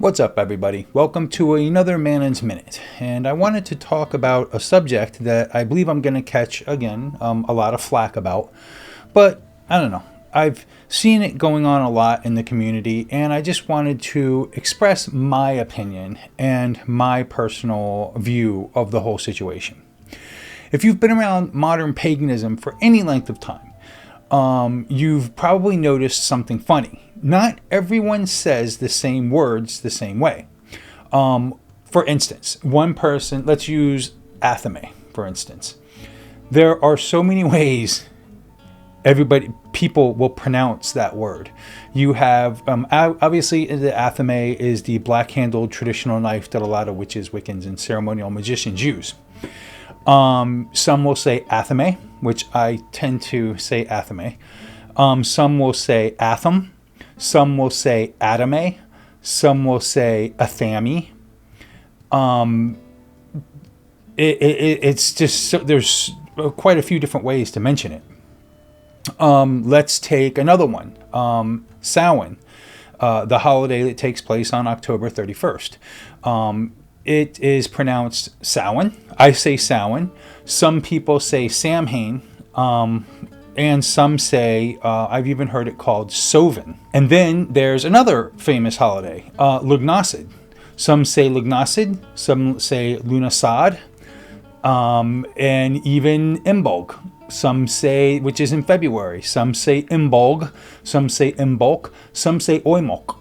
What's up, everybody? Welcome to another Manon's Minute, and I wanted to talk about a subject that I believe I'm going to catch, again, a lot of flack about, but I don't know. I've seen it going on a lot in the community, and I just wanted to express my opinion and my personal view of the whole situation. If you've been around modern paganism for any length of time, you've probably noticed something funny. Not everyone says the same words the same way. For instance, one person, let's use athame, for instance. There are so many ways people will pronounce that word. You have, obviously, the athame is the black-handled traditional knife that a lot of witches, Wiccans, and ceremonial magicians use. Some will say athame, which I tend to say athame. Some will say atham. Some will say adame. Some will say athame. It's just, so there's quite a few different ways to mention it. Let's take another one. Samhain, the holiday that takes place on October 31st. It is pronounced Samhain. I say Samhain. Some people say Samhain. And some say, I've even heard it called Sovin. And then there's another famous holiday, Lughnasadh. Some say Lughnasadh, some say Lunasad, and even Imbolc. Some say, which is in February, some say Imbolg, some say Imbolc, some say Oimok.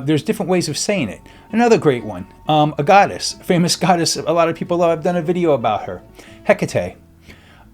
There's different ways of saying it. Another great one, a goddess, famous goddess a lot of people love. I've done a video about her, Hecate.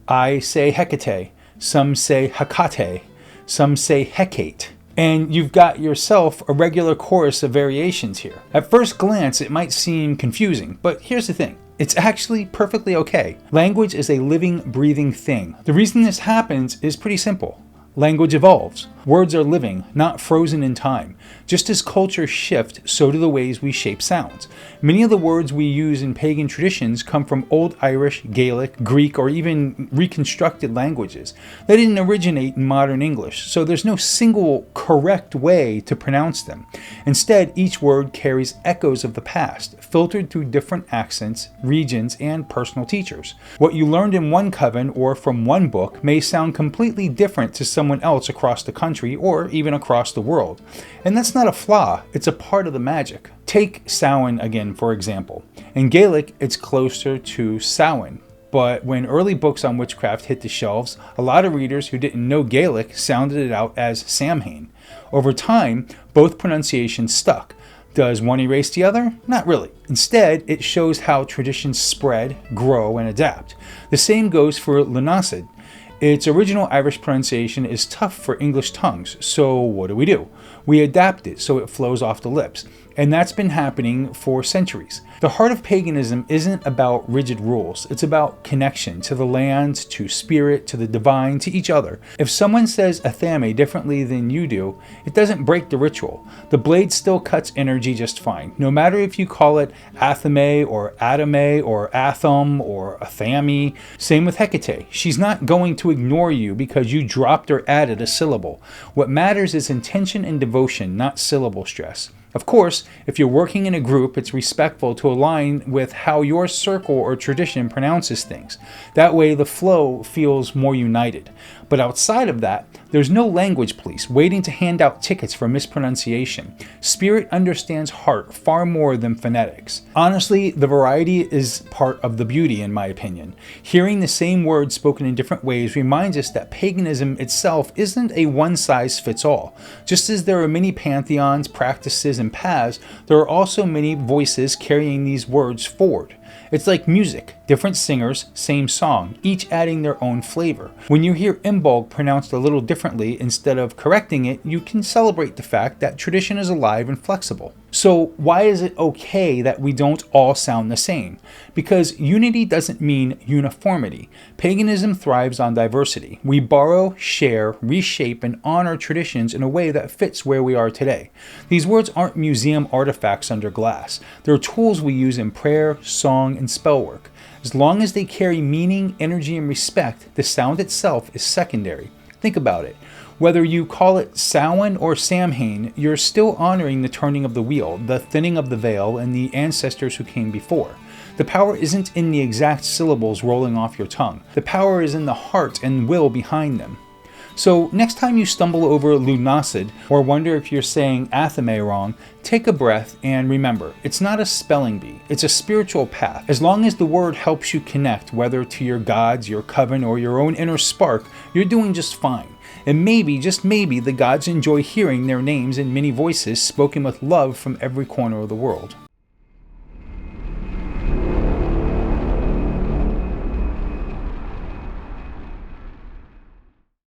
I say Hecate. Some say Hecate. Some say Hecate. And you've got yourself a regular chorus of variations here. At first glance, it might seem confusing, but here's the thing. It's actually perfectly okay. Language is a living, breathing thing. The reason this happens is pretty simple. Language evolves. Words are living, not frozen in time. Just as cultures shift, so do the ways we shape sounds. Many of the words we use in pagan traditions come from Old Irish, Gaelic, Greek, or even reconstructed languages. They didn't originate in modern English, so there's no single correct way to pronounce them. Instead, each word carries echoes of the past, filtered through different accents, regions, and personal teachers. What you learned in one coven or from one book may sound completely different to someone else across the country or even across the world. And that's not a flaw, it's a part of the magic. Take Samhain again, for example. In Gaelic, it's closer to Samhain. But when early books on witchcraft hit the shelves, a lot of readers who didn't know Gaelic sounded it out as Samhain. Over time, both pronunciations stuck. Does one erase the other? Not really. Instead, it shows how traditions spread, grow, and adapt. The same goes for Lughnasadh. Its original Irish pronunciation is tough for English tongues, so what do? We adapt it so it flows off the lips, and that's been happening for centuries. The heart of paganism isn't about rigid rules, it's about connection to the land, to spirit, to the divine, to each other. If someone says athame differently than you do, it doesn't break the ritual. The blade still cuts energy just fine, no matter if you call it athame or adame or atham or athame. Same with Hecate. She's not going to ignore you because you dropped or added a syllable. What matters is intention and devotion, not syllable stress. Of course, if you're working in a group, it's respectful to align with how your circle or tradition pronounces things. That way, the flow feels more united. But outside of that, there's no language police waiting to hand out tickets for mispronunciation. Spirit understands heart far more than phonetics. Honestly, the variety is part of the beauty, in my opinion. Hearing the same words spoken in different ways reminds us that paganism itself isn't a one-size-fits-all. Just as there are many pantheons, practices, and paths, there are also many voices carrying these words forward. It's like music, different singers, same song, each adding their own flavor. When you hear Imbolg pronounced a little differently instead of correcting it, you can celebrate the fact that tradition is alive and flexible. So why is it okay that we don't all sound the same? Because unity doesn't mean uniformity. Paganism thrives on diversity. We borrow, share, reshape, and honor traditions in a way that fits where we are today. These words aren't museum artifacts under glass. They're tools we use in prayer, song, and spell work. As long as they carry meaning, energy, and respect, the sound itself is secondary. Think about it. Whether you call it Samhain or Samhain, you're still honoring the turning of the wheel, the thinning of the veil, and the ancestors who came before. The power isn't in the exact syllables rolling off your tongue. The power is in the heart and will behind them. So next time you stumble over lunacid or wonder if you're saying athame wrong, take a breath and remember, it's not a spelling bee, it's a spiritual path. As long as the word helps you connect, whether to your gods, your coven, or your own inner spark, you're doing just fine. And maybe, just maybe, the gods enjoy hearing their names in many voices spoken with love from every corner of the world.